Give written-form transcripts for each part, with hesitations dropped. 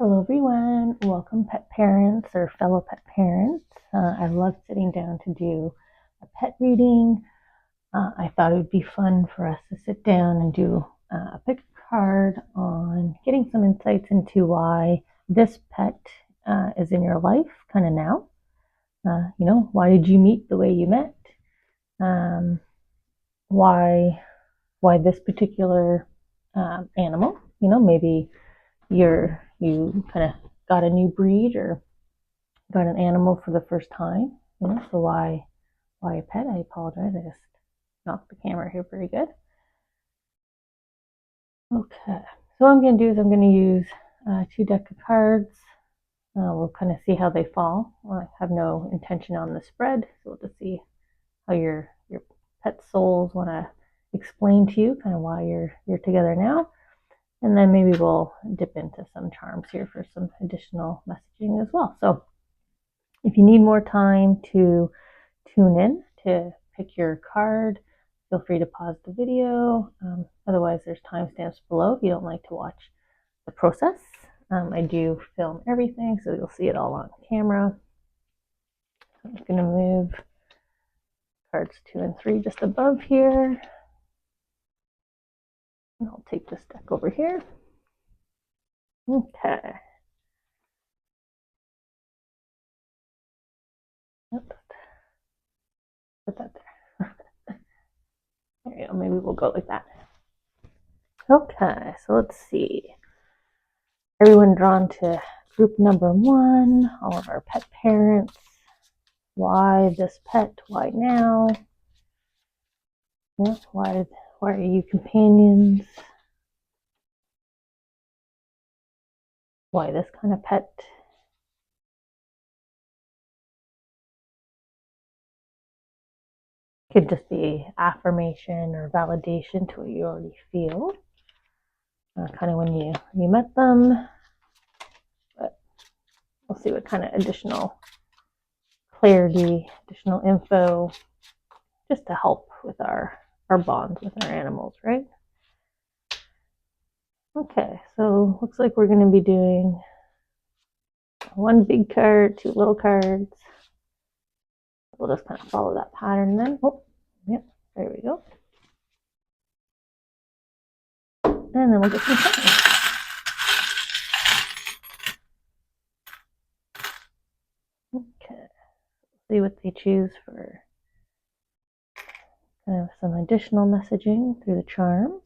Hello everyone, welcome pet parents or fellow pet parents. I love sitting down to do a pet reading. I thought it would be fun for us to sit down and do a pick a card on getting some insights into why this pet is in your life kind of now. Why did you meet the way you met? Um, why this particular animal? Maybe you kind of got a new breed or got an animal for the first time. So why a pet? I apologize. I just knocked the camera here very good. Okay. So what I'm going to do is I'm going to use two deck of cards. We'll kind of see how they fall. I have no intention on the spread, so we'll just see how your pet souls want to explain to you kind of why you're together now. And then maybe we'll dip into some charms here for some additional messaging as well. So if you need more time to tune in to pick your card, feel free to pause the video. Otherwise, there's timestamps below if you don't like to watch the process. I do film everything, so you'll see it all on camera. I'm going to move cards 2 and 3 just above here. And I'll take this deck over here. Okay. Oops. Put that there. There you go. Maybe we'll go like that. Okay, so let's see. Everyone drawn to group number 1, all of our pet parents. Why this pet? Why now? Yeah, why are you companions? Why this kind of pet? Could just be affirmation or validation to what you already feel. Kind of when you met them. But we'll see what kind of additional clarity, additional info, just to help with our bonds with our animals, right? Okay, so looks like we're going to be doing 1 big card, 2 little cards. We'll just kind of follow that pattern then. Oh, yep, there we go. And then we'll get some charms. Okay, see what they choose for kind of some additional messaging through the charms.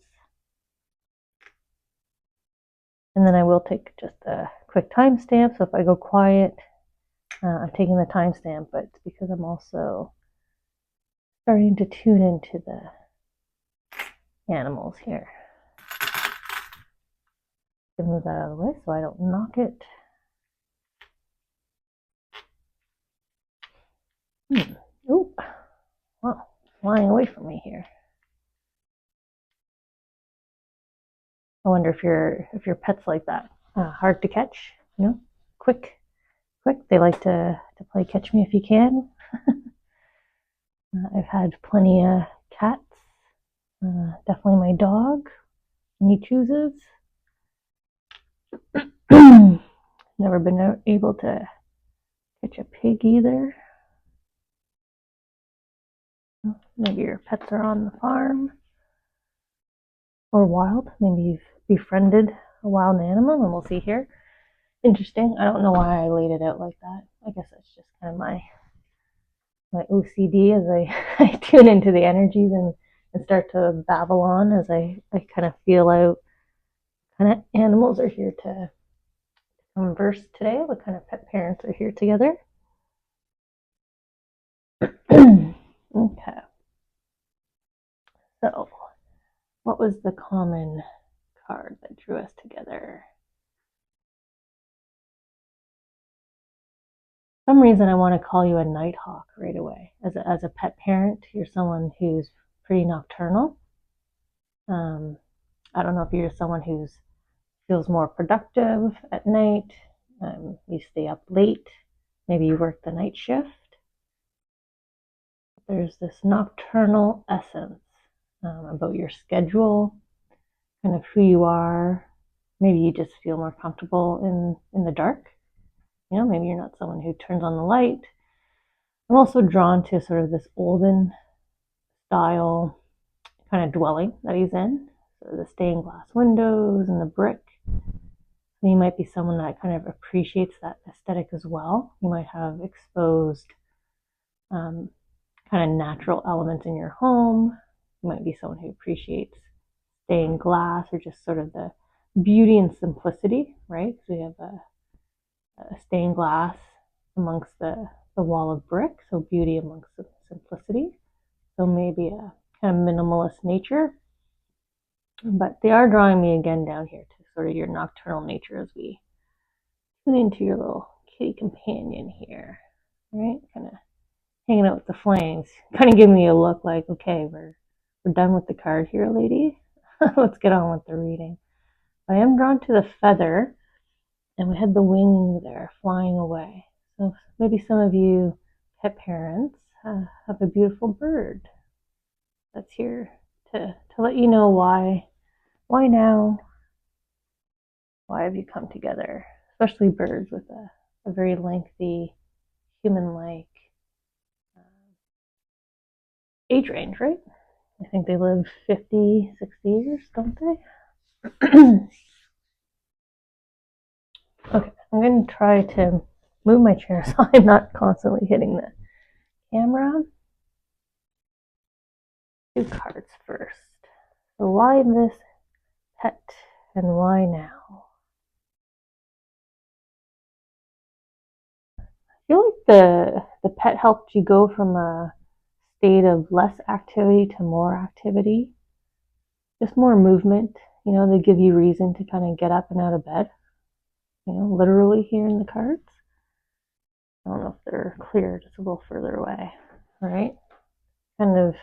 And then I will take just a quick timestamp. So if I go quiet, I'm taking the timestamp, but it's because I'm also starting to tune into the animals here. To move that out of the way so I don't knock it. Oh, wow, flying away from me here. I wonder if your pet's like that, hard to catch. Quick. They like to play catch me if you can. I've had plenty of cats. Definitely my dog when he chooses. Never been able to catch a pig either. Maybe your pets are on the farm or wild. Maybe you've befriended a wild animal, and we'll see here. Interesting. I don't know why I laid it out like that. I guess that's just kind of my OCD as I tune into the energies and start to babble on as I kind of feel out kind of animals are here to converse today, what kind of pet parents are here together. Okay. So, what was the common card that drew us together? For some reason I want to call you a nighthawk right away. As a pet parent, you're someone who's pretty nocturnal. I don't know if you're someone who feels more productive at night. You stay up late. Maybe you work the night shift. There's this nocturnal essence about your schedule, kind of who you are, maybe you just feel more comfortable in the dark. Maybe you're not someone who turns on the light. I'm also drawn to sort of this olden style kind of dwelling that he's in. So the stained glass windows and the brick. So you might be someone that kind of appreciates that aesthetic as well. You might have exposed kind of natural elements in your home. You might be someone who appreciates stained glass or just sort of the beauty and simplicity, right? So we have a stained glass amongst the wall of brick, so beauty amongst the simplicity. So maybe a kind of minimalist nature. But they are drawing me again down here to sort of your nocturnal nature as we tune into your little kitty companion here, right? Kind of hanging out with the flames, kind of giving me a look like, okay, we're done with the card here, lady. Let's get on with the reading. I am drawn to the feather, and we had the wing there flying away. So maybe some of you pet parents have a beautiful bird that's here to let you know why now, why have you come together, especially birds with a very lengthy human-like age range, right? I think they live 50, 60 years, don't they? Okay, I'm going to try to move my chair so I'm not constantly hitting the camera. 2 cards first. So why this pet and why now? I feel like the pet helped you go from a state of less activity to more activity, just more movement. They give you reason to kind of get up and out of bed, literally here in the cards. I don't know if they're clear, just a little further away, right? Kind of,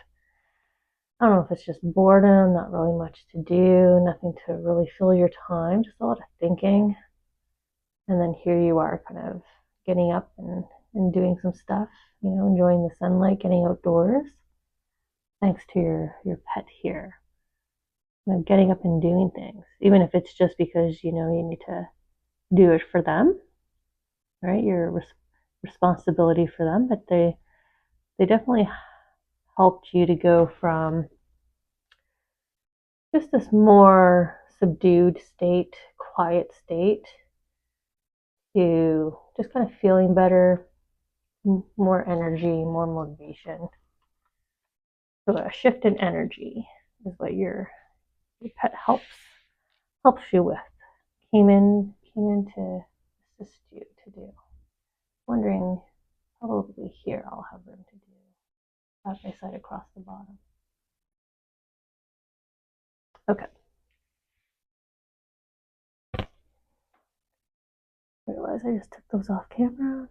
I don't know if it's just boredom, not really much to do, nothing to really fill your time, just a lot of thinking. And then here you are kind of getting up and doing some stuff, enjoying the sunlight, getting outdoors, thanks to your pet here. Getting up and doing things, even if it's just because you need to do it for them, right? Your responsibility for them, but they definitely helped you to go from just this more subdued state, quiet state, to just kind of feeling better, more energy, more motivation. So a shift in energy is what your pet helps you with. Came in to assist you to do. Wondering, probably here I'll have room to do side by side across the bottom. Okay. I realize I just took those off camera.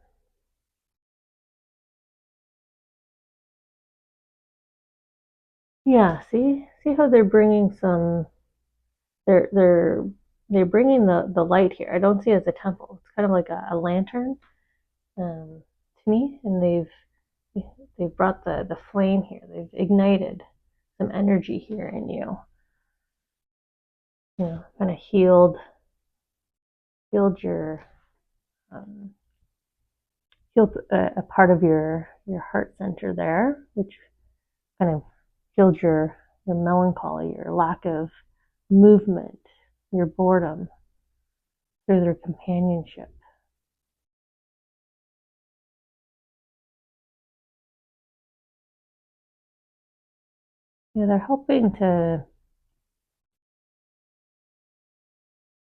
Yeah, see how they're bringing some. They're bringing the light here. I don't see it as a temple. It's kind of like a lantern to me, and they've brought the flame here. They've ignited some energy here in you. Kind of healed your healed a part of your heart center there, which kind of healed your melancholy, your lack of movement, your boredom through their companionship. They're helping to.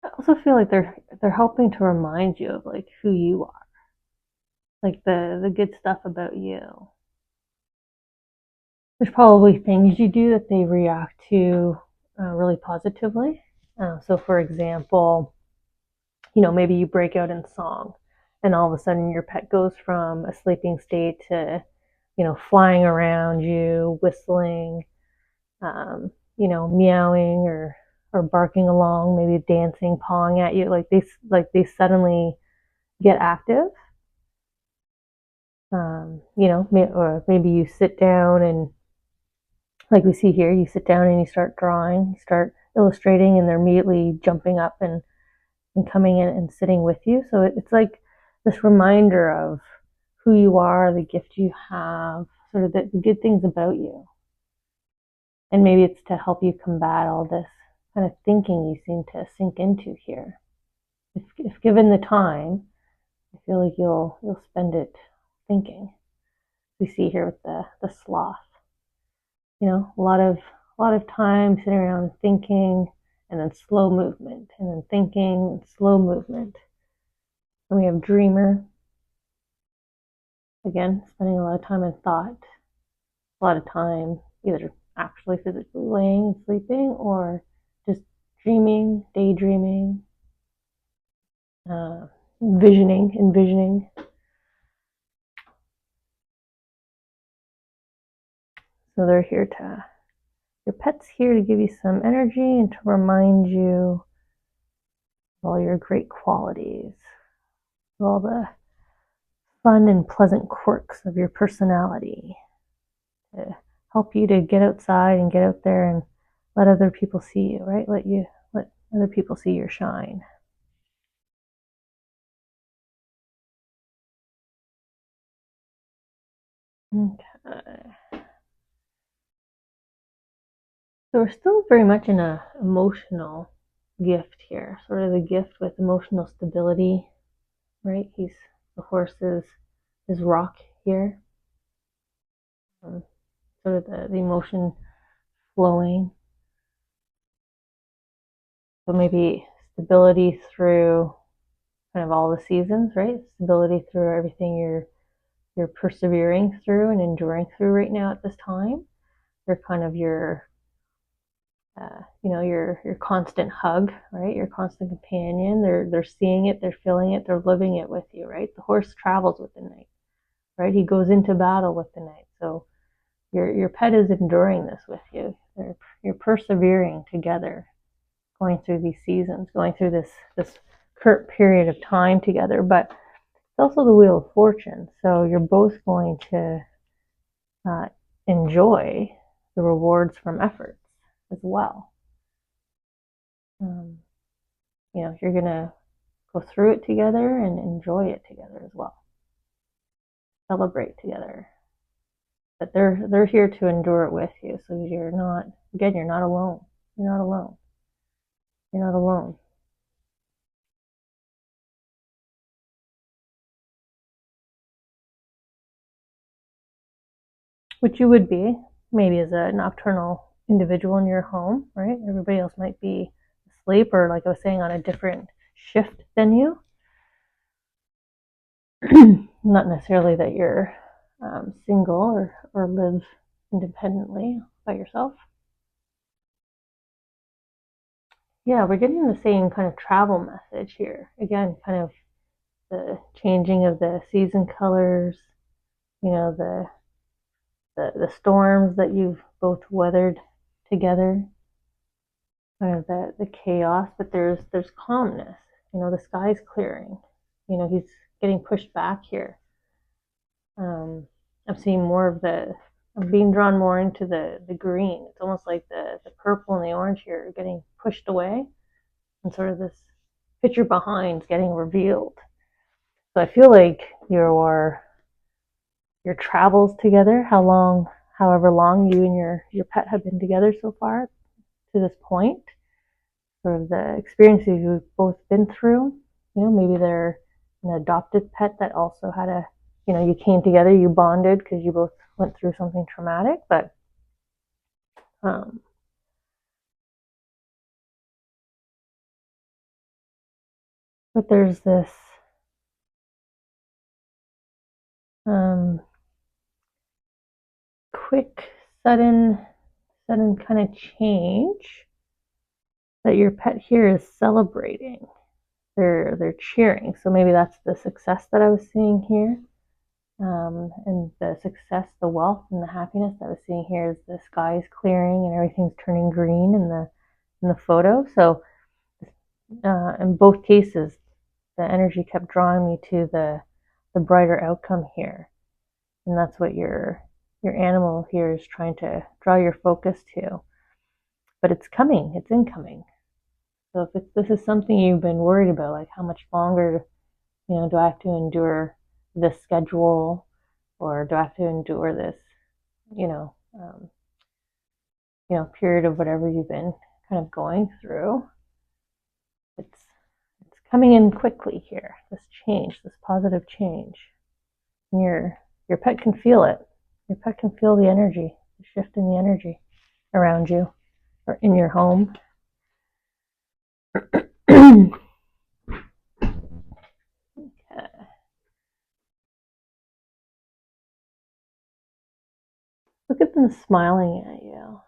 I also feel like they're helping to remind you of like who you are, like the good stuff about you. There's probably things you do that they react to really positively. So, for example, maybe you break out in song, and all of a sudden your pet goes from a sleeping state to, flying around you, whistling, meowing or barking along, maybe dancing, pawing at you. Like they suddenly get active. Or maybe you sit down and, like we see here, you sit down and you start drawing, you start illustrating, and they're immediately jumping up and coming in and sitting with you. So it's like this reminder of who you are, the gift you have, sort of the good things about you. And maybe it's to help you combat all this kind of thinking you seem to sink into here. If given the time, I feel like you'll spend it thinking. We see here with the sloth. You know, a lot of time sitting around thinking, and then slow movement, and then thinking and slow movement. And we have dreamer. Again, spending a lot of time in thought, a lot of time either actually physically laying and sleeping, or just dreaming, daydreaming, envisioning. So they're here to, your pet's here to give you some energy and to remind you of all your great qualities, of all the fun and pleasant quirks of your personality, to help you to get outside and get out there and let other people see you, right? Let other people see your shine. Okay. So we're still very much in a emotional gift here, sort of the gift with emotional stability, right? The horse is rock here, sort of the emotion flowing. So maybe stability through kind of all the seasons, right? Stability through everything you're persevering through and enduring through right now at this time. They're kind of your your constant hug, right? Your constant companion. They're seeing it, they're feeling it, they're living it with you, right? The horse travels with the night, right? He goes into battle with the night. So your pet is enduring this with you. You're persevering together, going through these seasons, going through this current period of time together. But it's also the wheel of fortune. So you're both going to enjoy the rewards from efforts as well. You're gonna go through it together and enjoy it together as well. Celebrate together. But they're here to endure it with you. So you're not alone. You're not alone. You're not alone. Which you would be, maybe as a nocturnal individual in your home, right? Everybody else might be asleep, or like I was saying, on a different shift than you. Not necessarily that you're single or live independently by yourself. Yeah, we're getting the same kind of travel message here. Again, kind of the changing of the season colors, the storms that you've both weathered together, kind of the chaos, but there's calmness. The sky's clearing. He's getting pushed back here. I'm seeing more of I'm being drawn more into the green. It's almost like the purple and the orange here are getting pushed away, and sort of this picture behind is getting revealed. So I feel like your travels together, however long you and your pet have been together so far to this point, sort of the experiences you've both been through. Maybe they're an adopted pet that also had you came together, you bonded because you both went through something traumatic, but there's this quick, sudden kind of change that your pet here is celebrating. They're cheering. So maybe that's the success that I was seeing here. And the success, the wealth, and the happiness that I was seeing here is the sky is clearing and everything's turning green in the photo. So in both cases, the energy kept drawing me to the brighter outcome here, and that's what your animal here is trying to draw your focus to. but it's coming, it's incoming. So if this is something you've been worried about, like how much longer, do I have to endure this schedule, or do I have to endure this, you know, um, period of whatever you've been kind of going through. It's coming in quickly here. This change, this positive change, and your pet can feel it. Your pet can feel the energy, the shift in the energy around you or in your home. Okay. Look at them smiling at you.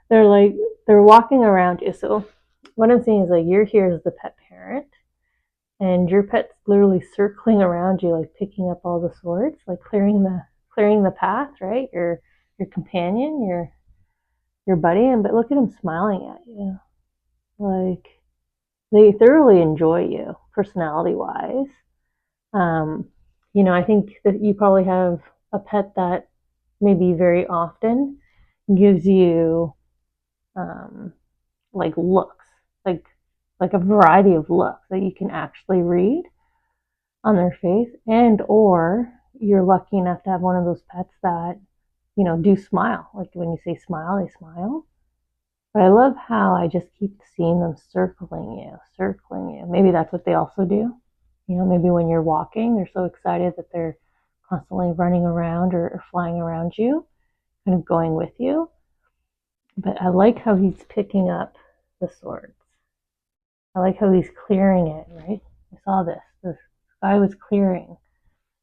they're walking around you. So what I'm saying is, like, you're here as the pet parent, and your pet's literally circling around you, like picking up all the swords, like clearing the path, right? Your companion, your buddy, and but look at him smiling at you. Like, they thoroughly enjoy you, personality wise. I think that you probably have a pet that maybe very often gives you like looks, like a variety of looks that you can actually read on their face, and or you're lucky enough to have one of those pets that do smile. Like when you say smile, they smile. But I love how I just keep seeing them circling you. Maybe that's what they also do. Maybe when you're walking, they're so excited that they're constantly running around or flying around you, kind of going with you. But I like how he's picking up the swords. I like how he's clearing it, right? I saw this. The sky was clearing.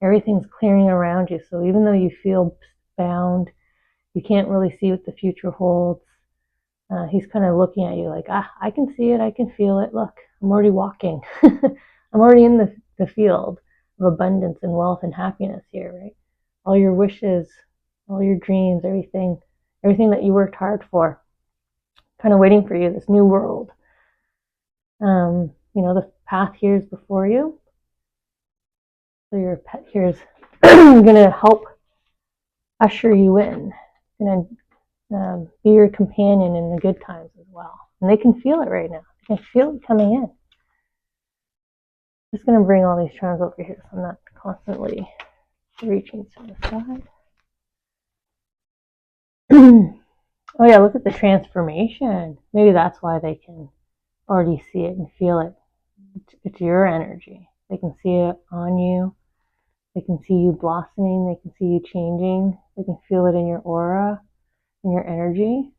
Everything's clearing around you. So even though you feel bound, you can't really see what the future holds. He's kind of looking at you like, I can see it. I can feel it. Look, I'm already walking. I'm already in the field of abundance and wealth and happiness here, right? All your wishes, all your dreams, everything that you worked hard for, kind of waiting for you, this new world. The path here is before you. So your pet here is going to help usher you in, going to be your companion in the good times as well. And they can feel it right now. They can feel it coming in. I'm just going to bring all these charms over here so I'm not constantly reaching to the side. Oh yeah, look at the transformation. Maybe that's why they can already see it and feel it. It's your energy. They can see it on you. They can see you blossoming. They can see you changing. They can feel it in your aura, in your energy.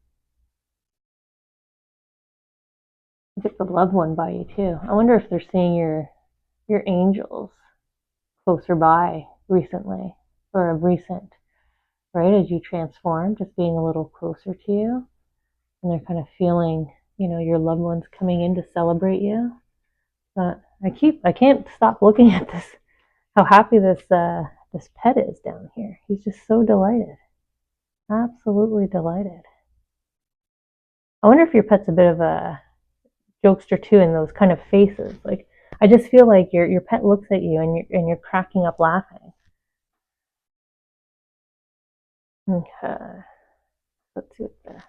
Look at the loved one by you too. I wonder if they're seeing your angels closer by recently, or of recent, right? As you transform, just being a little closer to you, and they're kind of feeling, your loved ones coming in to celebrate you. But I can't stop looking at this. How happy this pet is down here. He's just so delighted, absolutely delighted. I wonder if your pet's a bit of a jokester too, in those kind of faces. Like, I just feel like your pet looks at you and you're cracking up laughing. Okay, let's see what the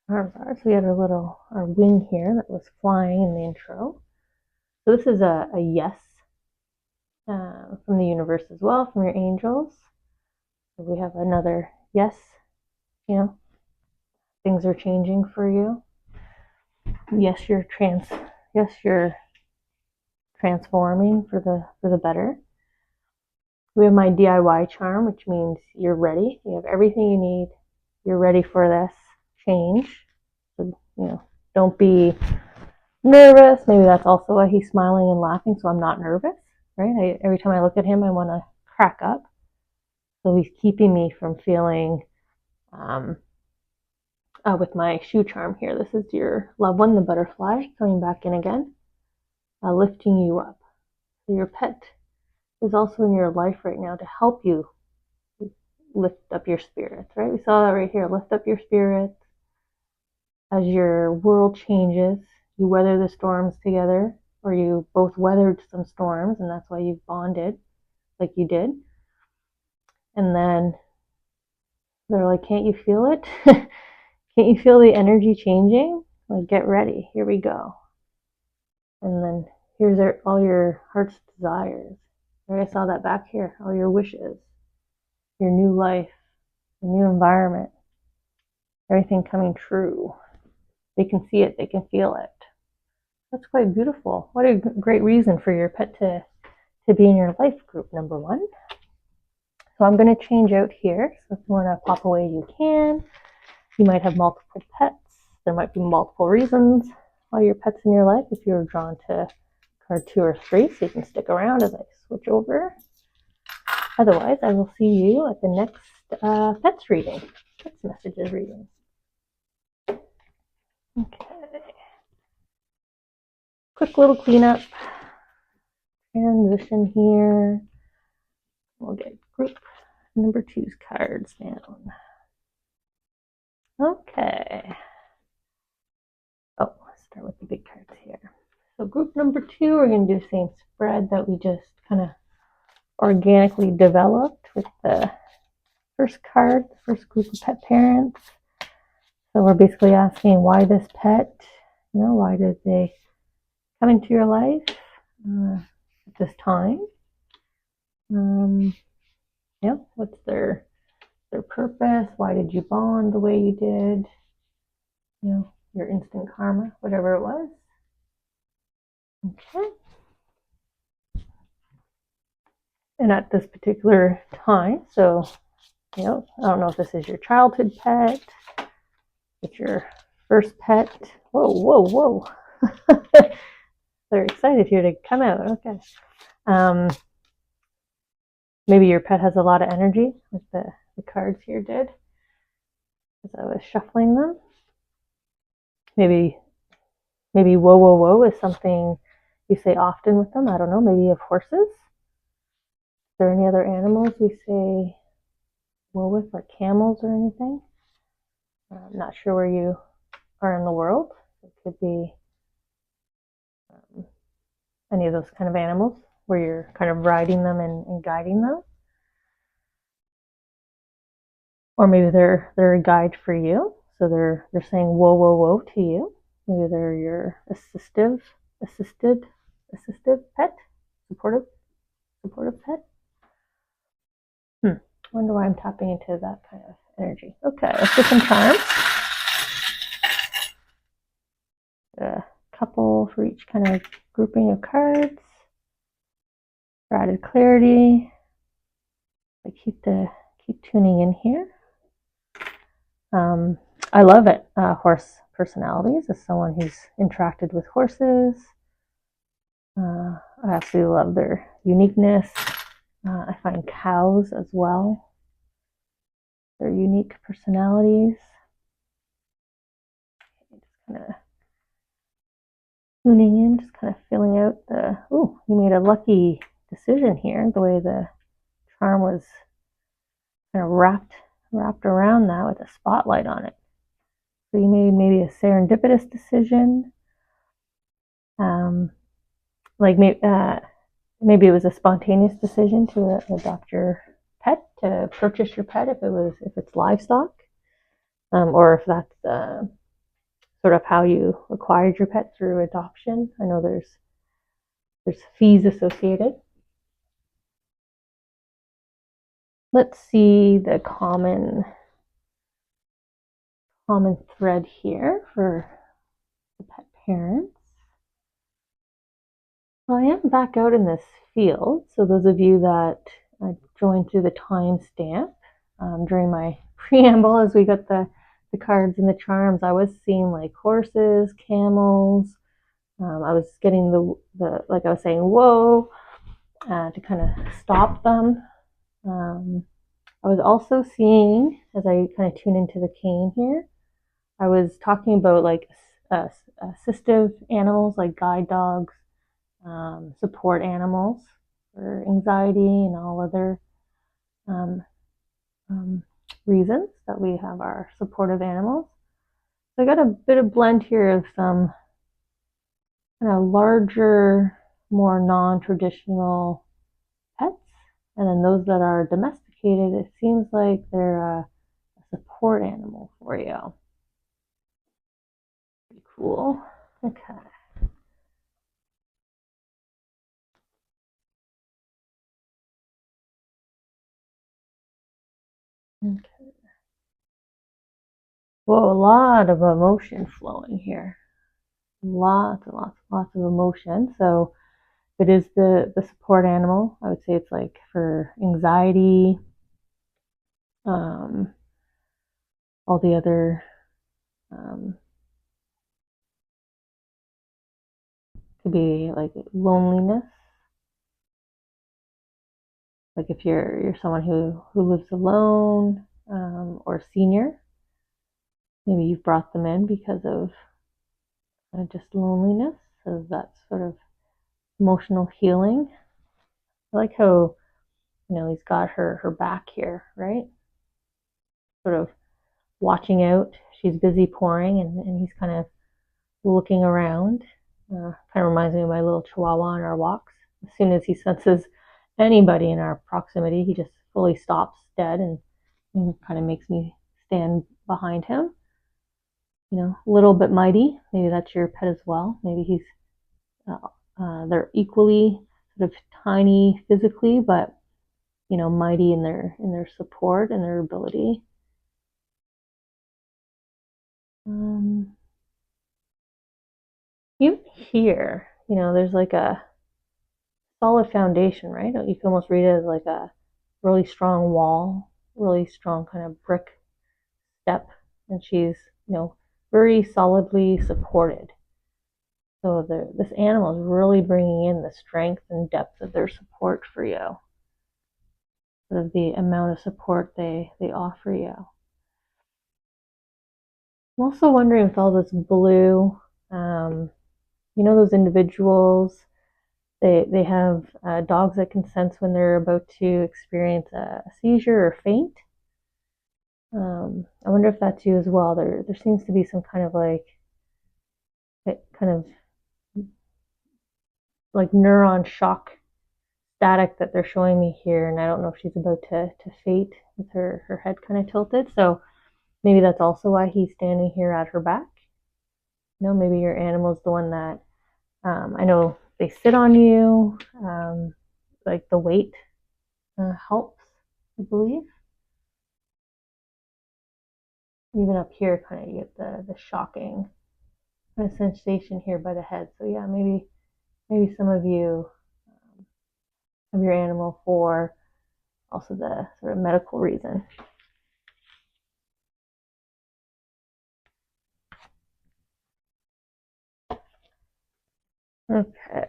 arms are. So we had our wing here that was flying in the intro. So this is a yes from the universe as well, from your angels. So we have another yes. Things are changing for you. Yes, you're transforming for the better. We have my DIY charm, which means you're ready. You have everything you need. You're ready for this change. So, don't be nervous. Maybe that's also why he's smiling and laughing, so I'm not nervous, right? Every time I look at him, I want to crack up. So he's keeping me from feeling, with my shoe charm here. This is your loved one, the butterfly, coming back in again, lifting you up. So your pet is also in your life right now to help you lift up your spirits, right? We saw that right here. Lift up your spirits. As your world changes, you weather the storms together, or you both weathered some storms, and that's why you've bonded like you did. And then they're like, can't you feel it? Can't you feel the energy changing? Like, get ready. Here we go. And then here's all your heart's desires. Right, I saw that back here. All your wishes, your new life, the new environment, everything coming true. They can see it. They can feel it. That's quite beautiful. What a great reason for your pet to be in your life group, number one. So I'm going to change out here. So if you want to pop away, you can. You might have multiple pets. There might be multiple reasons why your pet's in your life. If you're drawn to card 2 or 3, so you can stick around as I switch over. Otherwise, I will see you at the next pets reading, pets messages reading. Okay. Quick little cleanup. Transition here. We'll get group number 2's cards down. Okay. Oh, let's start with the big cards here. So group number 2, we're going to do the same spread that we just kind of organically developed with the first card, the first group of pet parents. So we're basically asking why this pet, why did they come into your life at this time? What's their purpose? Why did you bond the way you did? Your instant karma, whatever it was. Okay. And at this particular time, so, I don't know if this is your childhood pet, it's your first pet. Whoa, whoa, whoa. They're excited here to come out. Okay. Maybe your pet has a lot of energy, like the cards here did, as I was shuffling them. Maybe whoa, whoa, whoa is something you say often with them. I don't know, maybe you have horses. Is there any other animals we say whoa with, like camels or anything? I'm not sure where you are in the world. It could be any of those kind of animals where you're kind of riding them and guiding them. Or maybe they're a guide for you. So they're saying whoa, whoa, whoa to you. Maybe they're your assisted pet, supportive pet. Wonder why I'm tapping into that kind of energy. Okay, let's get some charms. A couple for each kind of grouping of cards for added clarity. I keep tuning in here. I love it. Horse personalities. As someone who's interacted with horses, I absolutely love their uniqueness. I find cows as well. Their unique personalities. Just kind of tuning in, just kind of filling out the. Ooh, you made a lucky decision here. The way the charm was kind of wrapped around that with a spotlight on it. So you made maybe a serendipitous decision. Maybe it was a spontaneous decision to adopt your pet, to purchase your pet if it's livestock, or if that's sort of how you acquired your pet through adoption. I know there's fees associated. Let's see the common thread here for the pet parents. Well, I am back out in this field, so those of you that joined through the timestamp during my preamble as we got the cards and the charms, I was seeing like horses, camels. I was getting the like I was saying, whoa, to kind of stop them. I was also seeing, as I kind of tune into the cane here, I was talking about like assistive animals like guide dogs, support animals for anxiety and all other reasons that we have our supportive animals. So I got a bit of blend here of some kind of larger, more non-traditional pets, and then those that are domesticated, it seems like they're a support animal for you. cool. Okay. Okay. Whoa, a lot of emotion flowing here. Lots and lots of emotion. So if it is the support animal, I would say it's like for anxiety, um, all the other could be like loneliness. Like if you're someone who lives alone, or senior, maybe you've brought them in because of just loneliness. So that's sort of emotional healing. I like how he's got her back here, right? Sort of watching out. She's busy pouring, and he's kind of looking around. Kind of reminds me of my little chihuahua on our walks. As soon as he senses anybody in our proximity, he just fully stops dead and kind of makes me stand behind him. A little bit mighty. Maybe that's your pet as well. Maybe they're equally sort of tiny physically, but mighty in their support and their ability. Even here, there's like a solid foundation, right? You can almost read it as like a really strong wall, really strong kind of brick step, and she's very solidly supported. So this animal is really bringing in the strength and depth of their support for you, sort of the amount of support they offer you. I'm also wondering with all this blue, those individuals, they have dogs that can sense when they're about to experience a seizure or faint. I wonder if that's you as well. There seems to be some kind of neuron shock static that they're showing me here, and I don't know if she's about to faint with her head kind of tilted. So maybe that's also why he's standing here at her back. Maybe your animal's the one that I know they sit on you, like the weight helps, I believe. Even up here, kind of you get the shocking kind of sensation here by the head. So yeah, maybe some of you have your animal for also the sort of medical reason. Okay.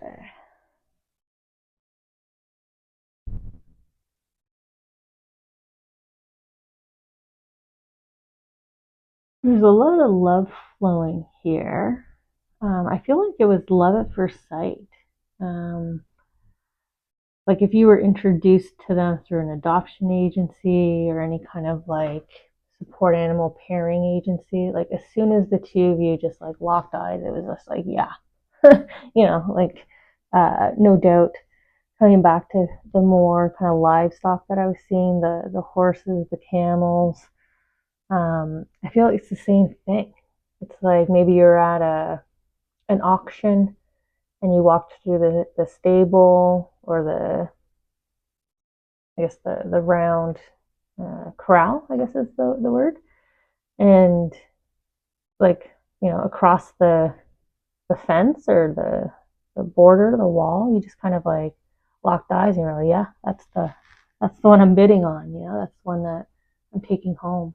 There's a lot of love flowing here. I feel like it was love at first sight. Um, like if you were introduced to them through an adoption agency or any kind of like support animal pairing agency, like as soon as the two of you just like locked eyes, it was just like, yeah, no doubt. Coming back to the more kind of livestock that I was seeing, the horses, the camels, I feel like it's the same thing. It's like maybe you're at an auction and you walked through the stable or the round corral, I guess is the word. And like, across the fence or the border, the wall, you just kind of like locked eyes and you're like, yeah, that's the one I'm bidding on, that's the one that I'm taking home.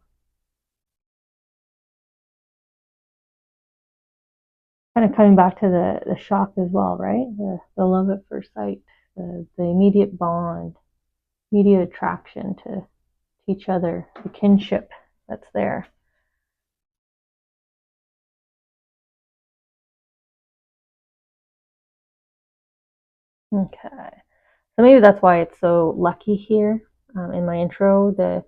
Kind of coming back to the shock as well, right? The love at first sight, the immediate bond, immediate attraction to each other, the kinship that's there. Okay. So maybe that's why it's so lucky here. In my intro, the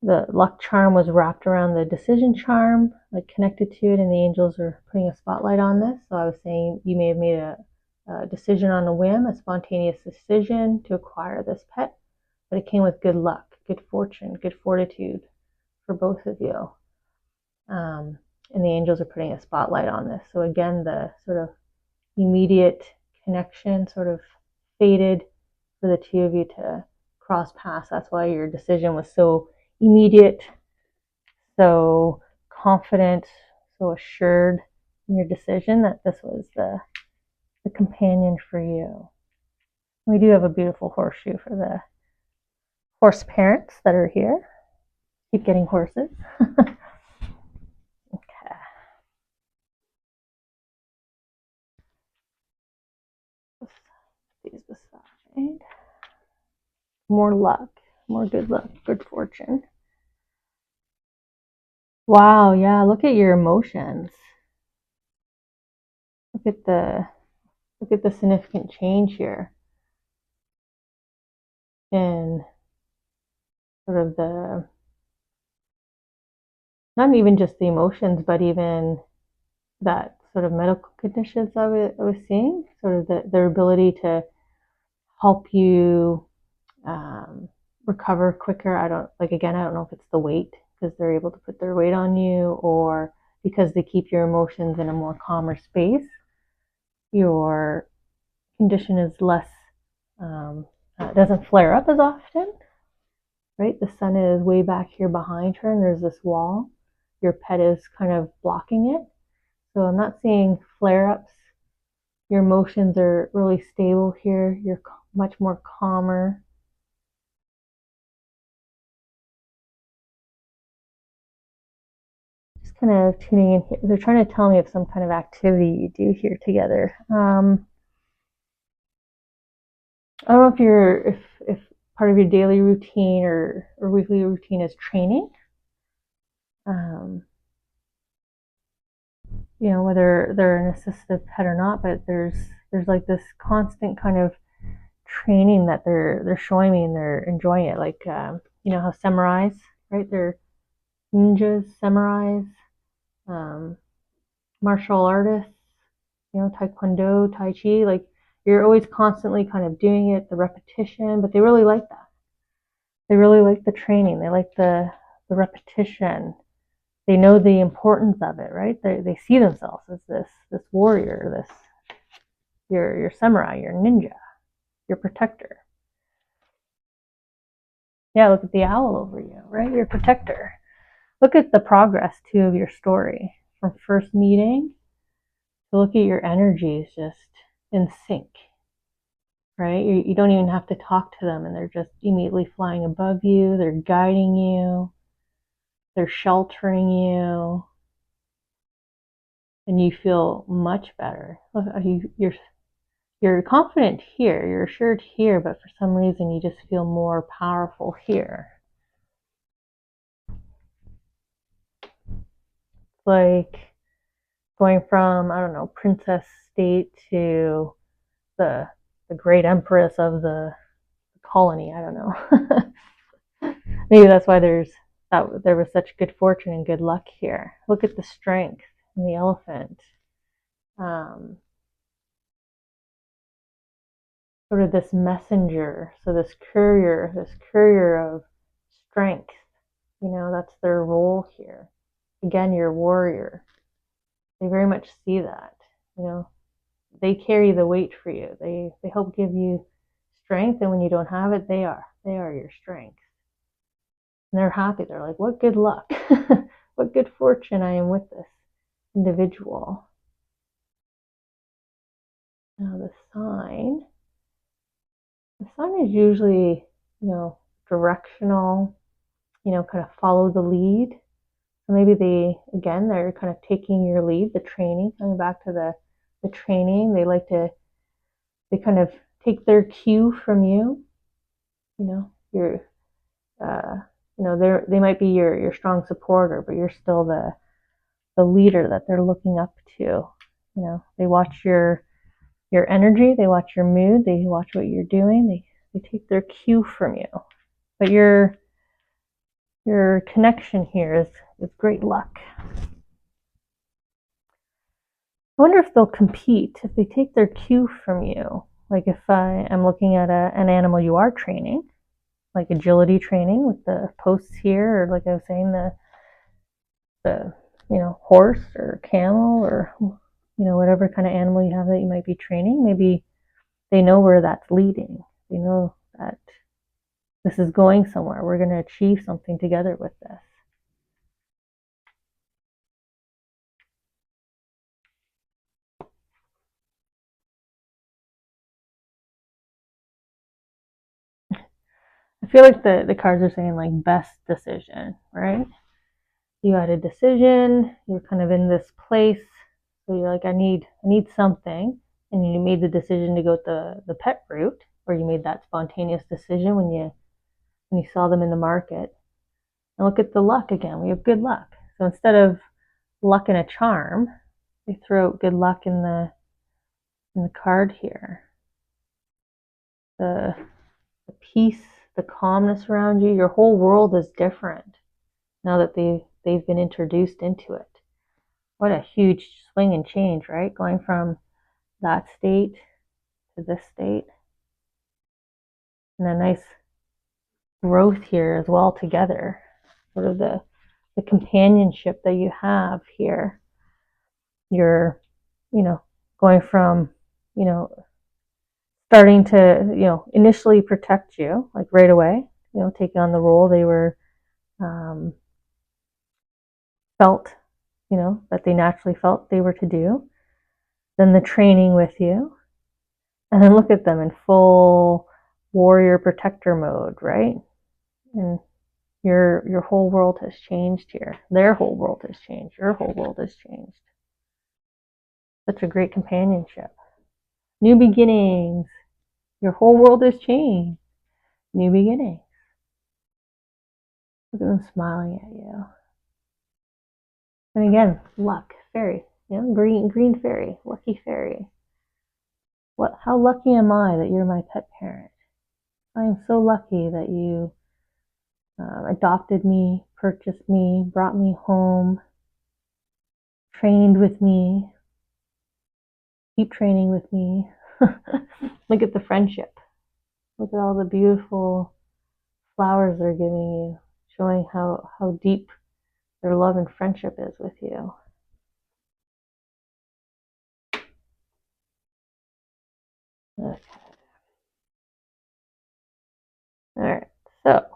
luck charm was wrapped around the decision charm, like connected to it, and the angels are putting a spotlight on this. So I was saying you may have made a decision on a whim, a spontaneous decision to acquire this pet, but it came with good luck, good fortune, good fortitude for both of you. and the angels are putting a spotlight on this. So again, the sort of immediate connection sort of faded for the two of you to cross paths. That's why your decision was so immediate, so confident, so assured in your decision that this was the companion for you. We do have a beautiful horseshoe for the horse parents that are here. Keep getting horses. Okay. These beside. More luck, more good luck, good fortune. Wow, yeah, look at your emotions. Look at the significant change here in sort of the, not even just the emotions, but even that sort of medical conditions I was seeing, sort of their ability to help you recover quicker. I don't know if it's the weight, because they're able to put their weight on you, or because they keep your emotions in a more calmer space. Your condition is less, doesn't flare up as often, right? The sun is way back here behind her, and there's this wall. Your pet is kind of blocking it. So I'm not seeing flare-ups. Your emotions are really stable here. You're much more calmer. Just kind of tuning in here. They're trying to tell me of some kind of activity you do here together. I don't know if if part of your daily routine or weekly routine is training. You know, whether they're an assistive pet or not, but there's like this constant kind of training that they're showing me, and they're enjoying it. Like you know how samurais, right? They're ninjas, samurais, um, martial artists. You know, taekwondo, tai chi. Like you're always constantly kind of doing it, the repetition. But they really like that. They really like the training. They like the repetition. They know the importance of it, right? They see themselves as this warrior, this your samurai, your ninja, your protector. Yeah, look at the owl over you, right? Your protector. Look at the progress too of your story from first meeting. So look at your energies just in sync, right? You don't even have to talk to them, and they're just immediately flying above you. They're guiding you. They're sheltering you, and you feel much better. Look, you're confident here, you're assured here, but for some reason you just feel more powerful here. It's like going from, I don't know, princess state to the great empress of the colony. I don't know. Maybe that's why there was such good fortune and good luck here. Look at the strength in the elephant. Sort of this messenger, so this courier of strength. You know, that's their role here. Again, you're a warrior. They very much see that. You know, they carry the weight for you. They help give you strength, and when you don't have it, they are your strength. And they're happy. They're like, what good luck, what good fortune I am with this individual. Now the sign is usually, you know, directional, you know, kind of follow the lead. So maybe they're kind of taking your lead, the training, coming back to the training. They kind of take their cue from you. You know, you know, they might be your strong supporter, but you're still the leader that they're looking up to. You know, they watch your energy, they watch your mood, they watch what you're doing, they take their cue from you. But your connection here is great luck. I wonder if they'll compete, if they take their cue from you. Like if I am looking at an animal you are training, like agility training with the posts here, or like I was saying, the horse or camel or, whatever kind of animal you have that you might be training. Maybe they know where that's leading. They know that this is going somewhere. We're going to achieve something together with this. I feel like the cards are saying like best decision, right? You had a decision, you're kind of in this place, so you're like, I need something, and you made the decision to go the pet route, or you made that spontaneous decision when you saw them in the market. And look at the luck again. We have good luck. So instead of luck and a charm, they throw out good luck in the card here. The peace, the calmness around you, your whole world is different now that they've been introduced into it. What a huge swing and change, right? Going from that state to this state. And a nice growth here as well together. Sort of the companionship that you have here. You're, going from, starting to, initially protect you, like right away, taking on the role they were felt, that they naturally felt they were to do. Then the training with you. And then look at them in full warrior protector mode, right? And your whole world has changed here. Their whole world has changed. Your whole world has changed. Such a great companionship. New beginnings. Your whole world has changed. New beginnings. Look at them smiling at you. And again, luck, fairy. Green fairy, lucky fairy. How lucky am I that you're my pet parent? I am so lucky that you adopted me, purchased me, brought me home, trained with me, keep training with me. Look at the friendship. Look at all the beautiful flowers they're giving you, showing how deep their love and friendship is with you. Okay. All right. So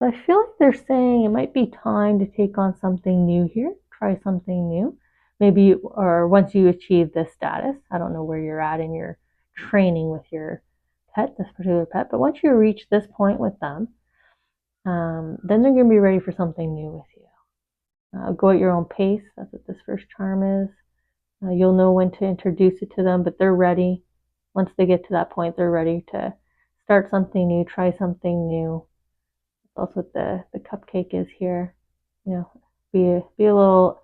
I feel like they're saying it might be time to take on something new here, try something new. Maybe, or once you achieve this status, I don't know where you're at in your training with your pet, this particular pet, but once you reach this point with them, then they're going to be ready for something new with you. Go at your own pace. That's what this first charm is. You'll know when to introduce it to them, but they're ready. Once they get to that point, they're ready to start something new, try something new. That's what the cupcake is here. Be a little,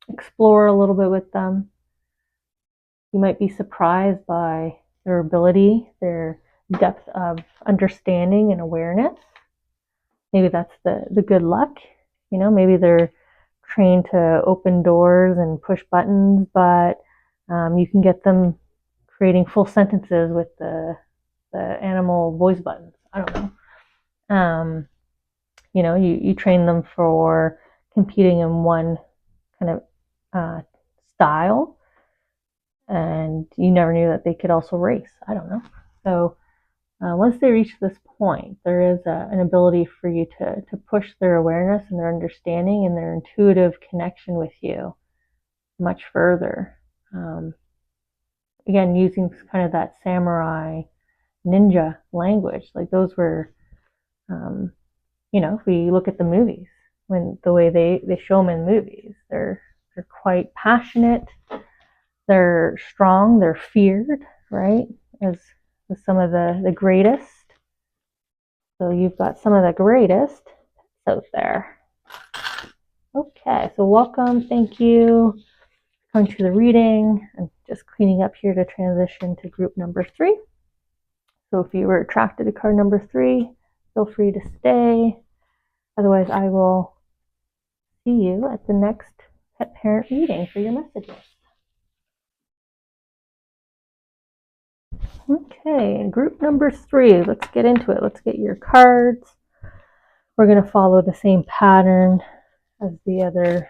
explore a little bit with them. You might be surprised by their ability, their depth of understanding and awareness. Maybe that's the good luck. Maybe they're trained to open doors and push buttons, but you can get them creating full sentences with the animal voice buttons. I don't know. You train them for competing in one kind of style, and you never knew that they could also race. I don't know. So once they reach this point, there is an ability for you to push their awareness and their understanding and their intuitive connection with you much further. Again, using kind of that samurai ninja language, like those were, if we look at the movies, when the way they show them in movies, they're quite passionate, they're strong, they're feared, right? As some of the greatest. So you've got some of the greatest out there. Okay, so welcome, thank you for coming to the reading. I'm just cleaning up here to transition to group number 3. So if you were attracted to card number 3, feel free to stay. Otherwise, I will see you at the next pet parent reading for your messages. Okay, group number 3. Let's get into it. Let's get your cards. We're going to follow the same pattern as the other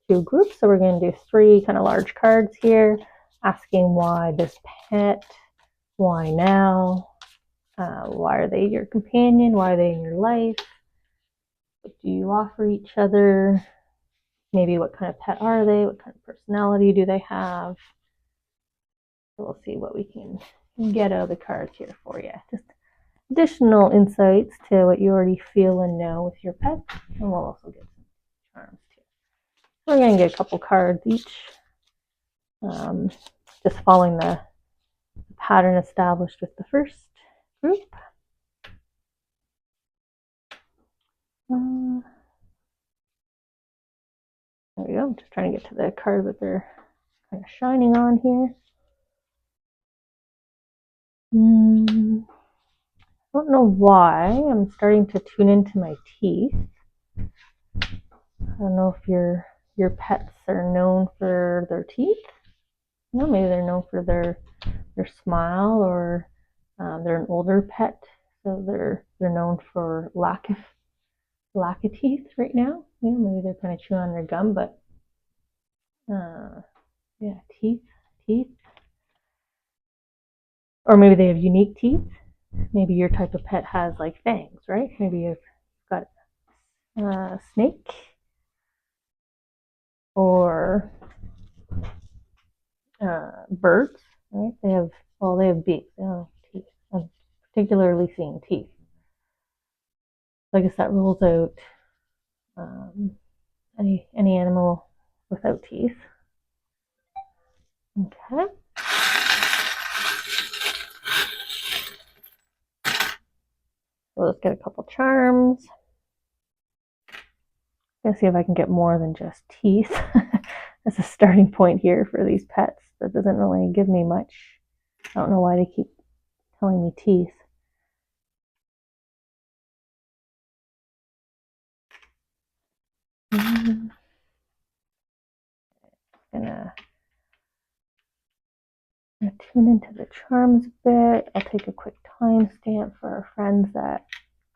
2 groups. So we're going to do 3 kind of large cards here, asking why this pet, why now, why are they your companion, why are they in your life, what do you offer each other, maybe what kind of pet are they, what kind of personality do they have. So we'll see what we can get out of the cards here for you. Just additional insights to what you already feel and know with your pet, and we'll also get some charms too. We're going to get a couple cards each, just following the pattern established with the first group. There we go. I'm just trying to get to the card that they're kind of shining on here. I don't know why I'm starting to tune into my teeth. I don't know if your pets are known for their teeth. You know, maybe they're known for their smile, or they're an older pet, so they're known for lack of teeth right now. You know, maybe they're kind of chewing on their gum, but yeah, teeth, or maybe they have unique teeth. Maybe your type of pet has like fangs, right? Maybe you've got a snake, or birds, right? They have beaks, they don't have teeth. I'm particularly seeing teeth. So I guess that rules out any animal without teeth. Okay. So let's get a couple charms. Let's see if I can get more than just teeth as a starting point here for these pets. That doesn't really give me much. I don't know why they keep telling me teeth. Gonna tune into the charms a bit. I'll take a quick timestamp for our friends that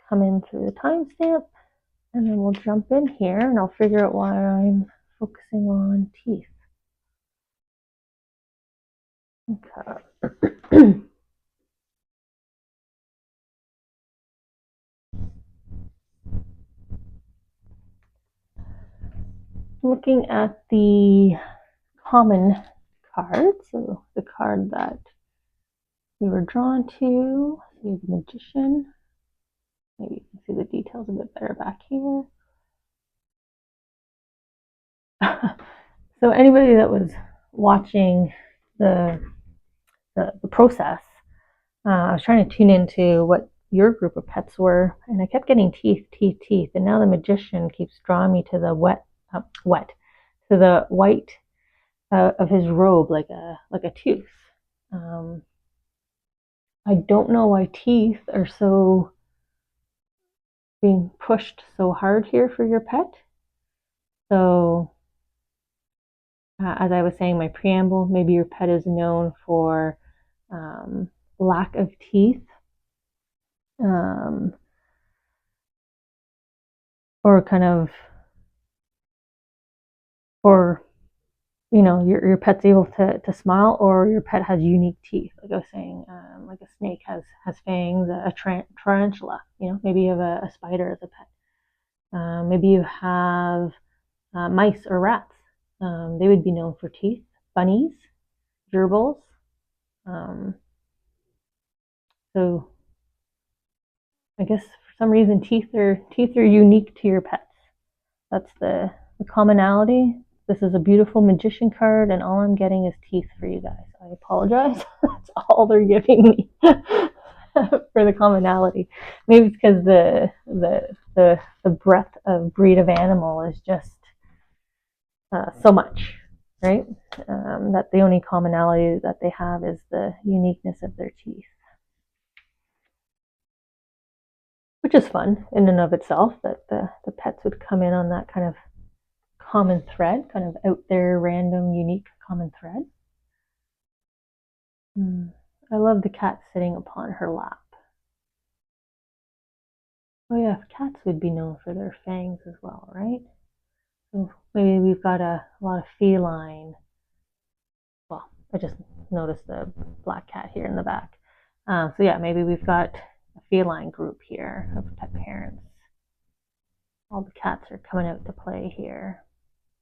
come in through the timestamp, and then we'll jump in here and I'll figure out why I'm focusing on teeth. Okay. Looking at the common card, so the card that we were drawn to, the Magician. Maybe you can see the details a bit better back here. So anybody that was watching the process, I was trying to tune into what your group of pets were, and I kept getting teeth, and now the Magician keeps drawing me to the to the white of his robe, like a tooth. I don't know why teeth are so being pushed so hard here for your pet. So, as I was saying, my preamble, maybe your pet is known for lack of teeth, or kind of, or you know, your pet's able to smile, or your pet has unique teeth. Like I was saying, like a snake has fangs, a tarantula. You know, maybe you have a spider as a pet. Maybe you have mice or rats. They would be known for teeth. Bunnies, gerbils. So I guess for some reason teeth are unique to your pets. That's the commonality. This is a beautiful Magician card, and all I'm getting is teeth for you guys. I apologize. That's all they're giving me for the commonality. Maybe it's because the breadth of breed of animal is just so much, right? That the only commonality that they have is the uniqueness of their teeth, which is fun in and of itself, that the pets would come in on that kind of common thread, kind of out there, random, unique common thread. I love the cat sitting upon her lap. Oh yeah, cats would be known for their fangs as well, right? So maybe we've got a lot of feline. Well, I just noticed the black cat here in the back. So yeah, maybe we've got a feline group here of pet parents. All the cats are coming out to play here.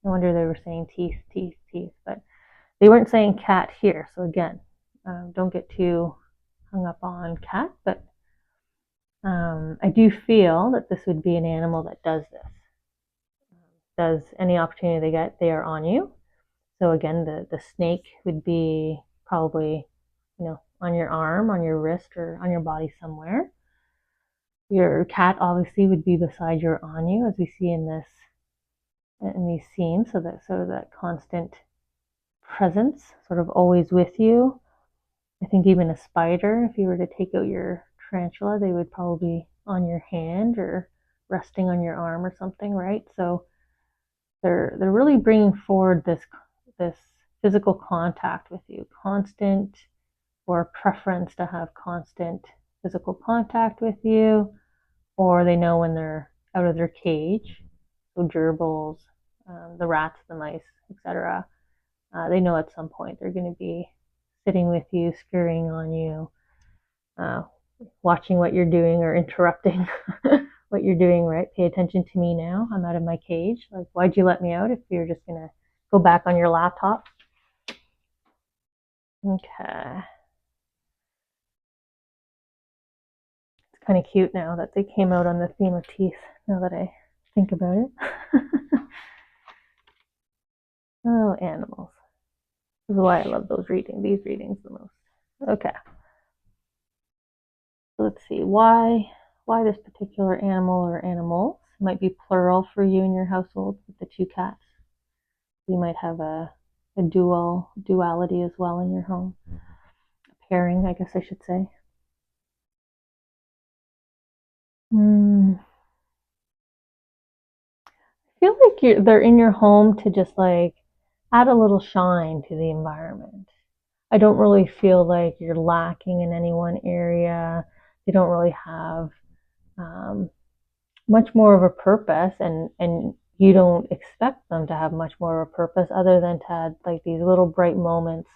No wonder they were saying teeth, teeth, teeth, but they weren't saying cat here. So again, don't get too hung up on cat, but I do feel that this would be an animal that does this. Does any opportunity they get, they are on you. So again, the snake would be probably, on your arm, on your wrist, or on your body somewhere. Your cat obviously would be beside you or on you, as we see in these scenes. So that constant presence, sort of always with you. I think even a spider, if you were to take out your tarantula, they would probably be on your hand or resting on your arm or something, right? So they're really bringing forward this physical contact with you, constant, or preference to have constant physical contact with you, or they know when they're out of their cage, so gerbils, the rats, the mice, etc. They know at some point they're going to be sitting with you, scurrying on you, uh, watching what you're doing or interrupting what you're doing, right? Pay attention to me now. I'm out of my cage. Like, why'd you let me out if you're just going to go back on your laptop? Okay. It's kind of cute now that they came out on the theme of teeth, now that I think about it. Oh, animals. This is why I love these readings the most. Okay. So let's see, why this particular animal or animals might be plural for you in your household with the two cats. You might have a duality as well in your home. A pairing, I guess I should say. I feel like they're in your home to just like add a little shine to the environment. I don't really feel like you're lacking in any one area. They don't really have much more of a purpose, and you don't expect them to have much more of a purpose other than to add like these little bright moments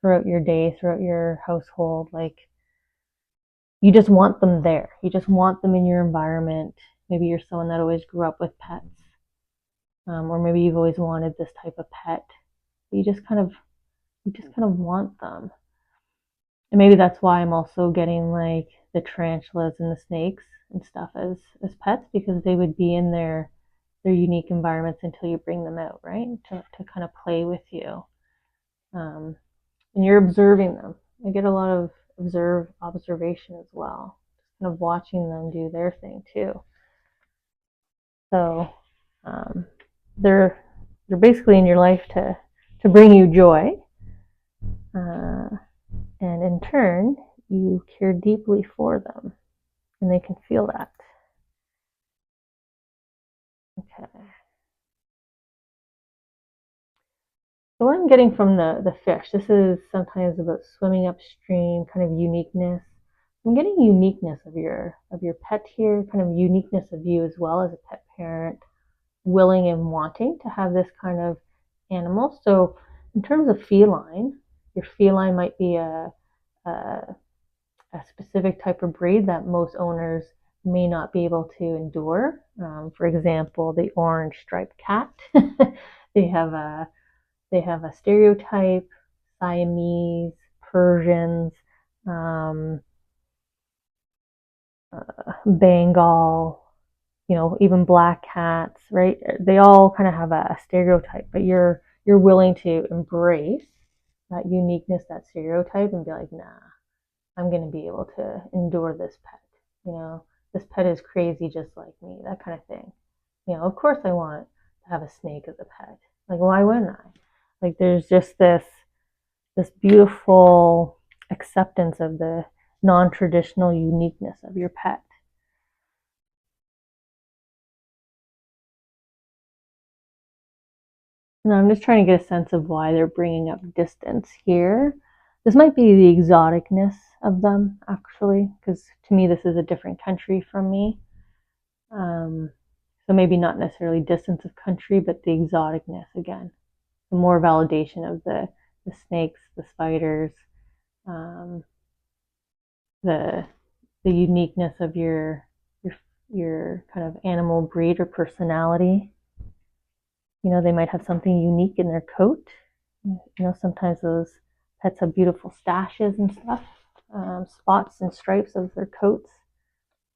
throughout your day, throughout your household. Like, you just want them there. You just want them in your environment. Maybe you're someone that always grew up with pets, or maybe you've always wanted this type of pet. You just kind of want them. And maybe that's why I'm also getting like the tarantulas and the snakes and stuff as pets, because they would be in their unique environments until you bring them out, right? To kind of play with you. And you're observing them. I get a lot of observation as well, just kind of watching them do their thing too. So they're basically in your life to bring you joy, and in turn you care deeply for them, and they can feel that. Okay. So what I'm getting from the fish, this is sometimes about swimming upstream, kind of uniqueness. I'm getting uniqueness of your pet here, kind of uniqueness of you as well as a pet parent, willing and wanting to have this kind of animal. So in terms of feline, your feline might be a specific type of breed that most owners may not be able to endure. For example, the orange striped cat. they have a stereotype, Siamese, Persians, um, Bengal, even black cats, right? They all kind of have a stereotype, but you're willing to embrace that uniqueness, that stereotype, and be like, nah, I'm going to be able to endure this pet. This pet is crazy just like me, that kind of thing. Of course I want to have a snake as a pet. Like, why wouldn't I? Like, there's just this beautiful acceptance of the non-traditional uniqueness of your pet. And I'm just trying to get a sense of why they're bringing up distance here. This might be the exoticness of them, actually, because to me this is a different country from me. So maybe not necessarily distance of country, but the exoticness again. The more validation of the snakes, the spiders, um, the uniqueness of your kind of animal breed or personality. You know, they might have something unique in their coat. You know, sometimes those pets have beautiful stashes and stuff, spots and stripes of their coats.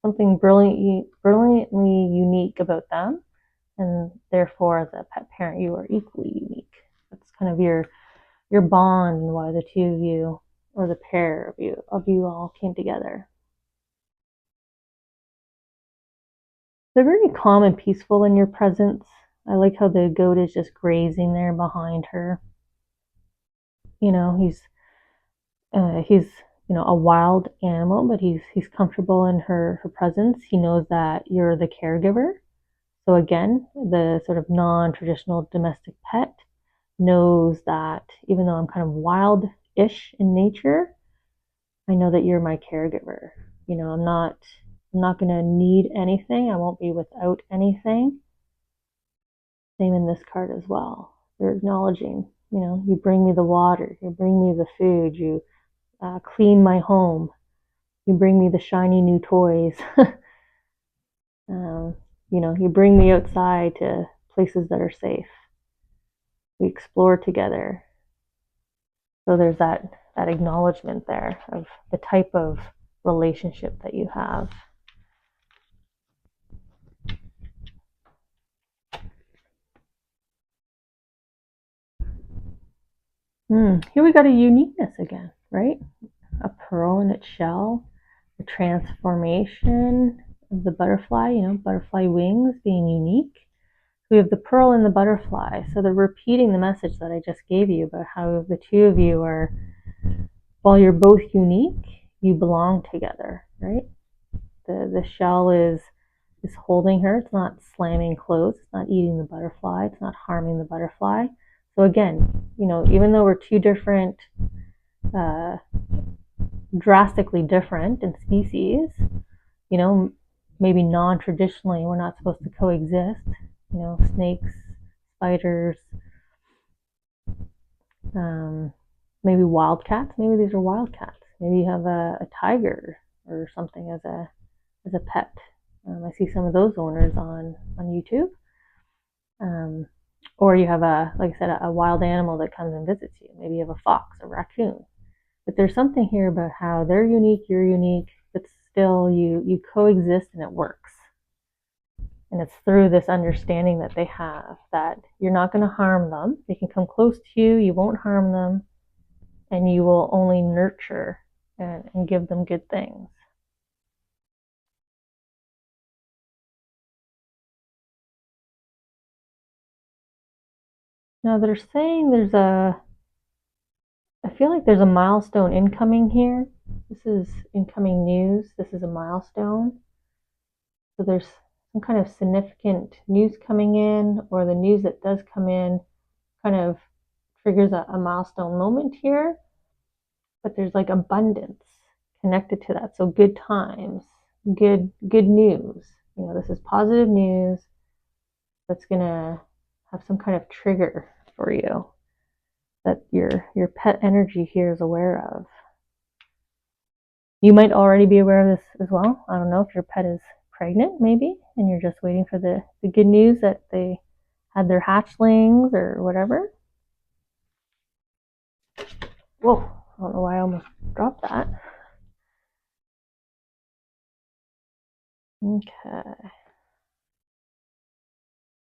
Something brilliantly unique about them, and therefore, as a pet parent, you are equally unique. That's kind of your bond, and why the two of you, or the pair of you all came together. They're very calm and peaceful in your presence. I like how the goat is just grazing there behind her. You know, he's a wild animal, but he's comfortable in her presence. He knows that you're the caregiver. So again, the sort of non-traditional domestic pet knows that even though I'm kind of wild-ish in nature, I know that you're my caregiver. You know, I'm not going to need anything. I won't be without anything. Same in this card as well. You're acknowledging, you bring me the water, you bring me the food, you clean my home, you bring me the shiny new toys. You bring me outside to places that are safe. We explore together. So there's that acknowledgement there of the type of relationship that you have. Here we got a uniqueness again, right? A pearl in its shell, the transformation of the butterfly, butterfly wings being unique. We have the pearl and the butterfly. So they're repeating the message that I just gave you about how the two of you are, while you're both unique, you belong together, right? The shell is holding her. It's not slamming closed. It's not eating the butterfly. It's not harming the butterfly. So again, even though we're two different, drastically different in species, maybe non-traditionally we're not supposed to coexist. Snakes, spiders, maybe wildcats. Maybe these are wildcats. Maybe you have a tiger or something as a pet. I see some of those owners on YouTube. Or you have like I said, a wild animal that comes and visits you. Maybe you have a fox, a raccoon. But there's something here about how they're unique, you're unique, but still you coexist and it works. And it's through this understanding that they have that you're not going to harm them. They can come close to you, you won't harm them, and you will only nurture and give them good things. Now they're saying I feel like there's a milestone incoming here. This is incoming news. This is a milestone. So there's some kind of significant news coming in, or the news that does come in kind of triggers a milestone moment here. But there's like abundance connected to that. So good times, good news. This is positive news that's gonna have some kind of trigger for you that your pet energy here is aware of. You might already be aware of this as well. I don't know if your pet is pregnant, maybe, and you're just waiting for the good news that they had their hatchlings or whatever. Whoa, I don't know why I almost dropped that. Okay.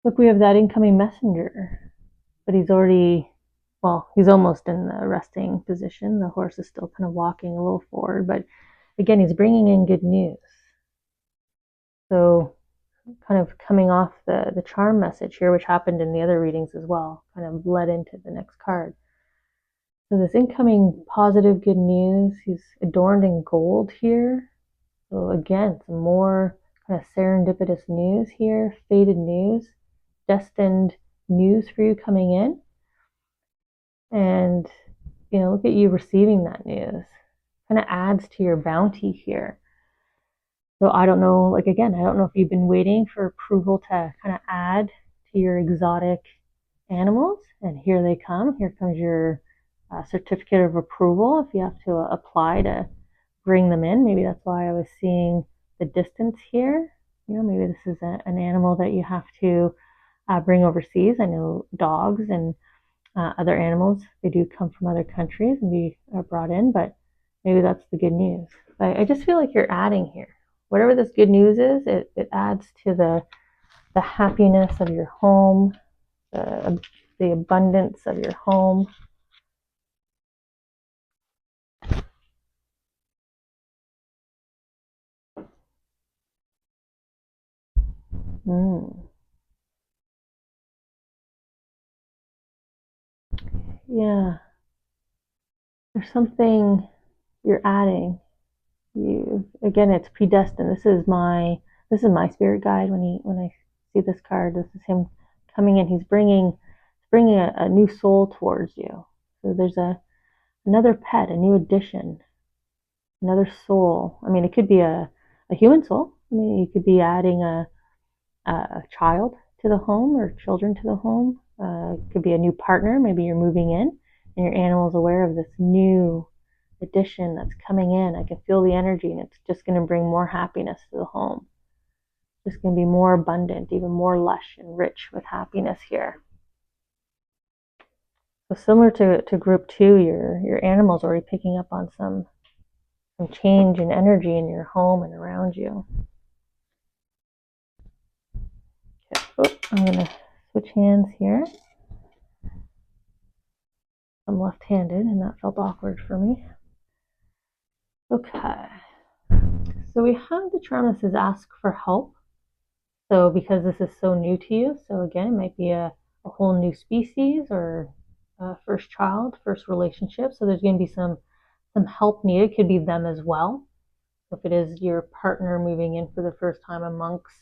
Look, we have that incoming messenger, but he's almost in the resting position. The horse is still kind of walking a little forward, but again, he's bringing in good news. So kind of coming off the charm message here, which happened in the other readings as well, kind of led into the next card. So this incoming positive good news, he's adorned in gold here. So again, some more kind of serendipitous news here, fated news, destined news for you coming in. And look at you receiving that news. Kind of adds to your bounty here. So I don't know, like again, I don't know if you've been waiting for approval to kind of add to your exotic animals, and here they come. Here comes your certificate of approval if you have to apply to bring them in. Maybe that's why I was seeing the distance here. Maybe this is an animal that you have to bring overseas. I know dogs and other animals, they do come from other countries and be brought in, but maybe that's the good news. But I just feel like you're adding here. Whatever this good news is, it adds to the happiness of your home, the abundance of your home. Yeah, there's something you're adding. You again, it's predestined. This is my spirit guide. When I see this card, this is him coming in. He's bringing a new soul towards you. So there's another pet, a new addition, another soul. I mean, it could be a human soul. I mean, you could be adding a child to the home or children to the home. It could be a new partner. Maybe you're moving in and your animal is aware of this new addition that's coming in. I can feel the energy, and it's just going to bring more happiness to the home. It's going to be more abundant, even more lush and rich with happiness here. So similar to group 2, your animal's already picking up on some change in energy in your home and around you. Okay. Oh, I'm going to switch hands here. I'm left-handed, and that felt awkward for me. Okay. So we have the charm that says ask for help. So because this is so new to you, so again, it might be a whole new species or first child, first relationship. So there's going to be some help needed. Could be them as well. So if it is your partner moving in for the first time amongst,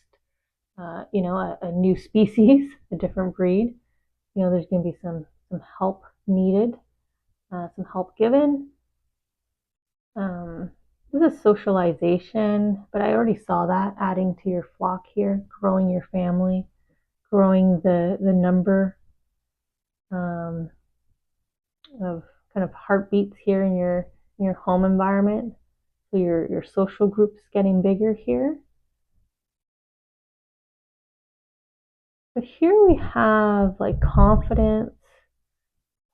a new species, a different breed, there's going to be some help needed, some help given. This is socialization, but I already saw that adding to your flock here, growing your family, growing the number of kind of heartbeats here in your home environment. So your social group's getting bigger here. But here we have like confidence,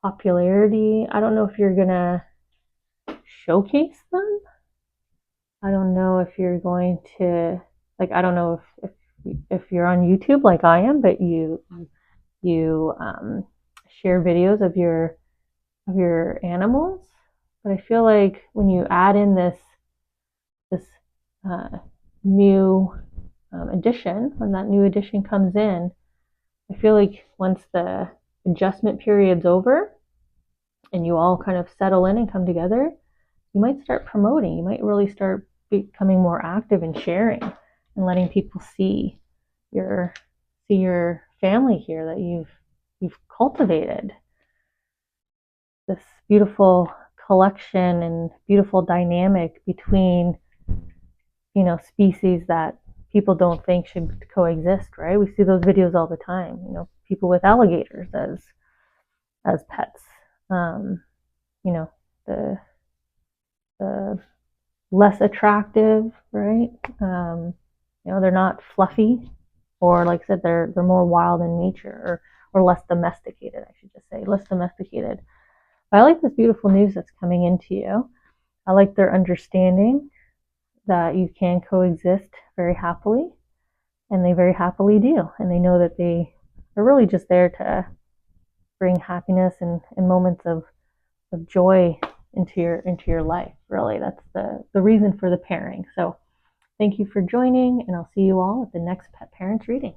popularity. I don't know if you're gonna showcase them. I don't know if you're going to, like, I don't know if you're on YouTube like I am, but you share videos of your animals. But I feel like when you add in this new addition, when that new addition comes in, I feel like once the adjustment period's over and you all kind of settle in and come together, you might start promoting. You might really start becoming more active in sharing and letting people see your family here that you've cultivated. This beautiful collection and beautiful dynamic between species that people don't think should coexist, right? We see those videos all the time. People with alligators as pets. The less attractive, right? They're not fluffy, or like I said, they're more wild in nature, or less domesticated. I should just say less domesticated. But I like this beautiful news that's coming into you. I like their understanding that you can coexist very happily, and they very happily do. And they know that they are really just there to bring happiness and moments of joy into your life. Really, that's the reason for the pairing. So thank you for joining, and I'll see you all at the next Pet Parents reading.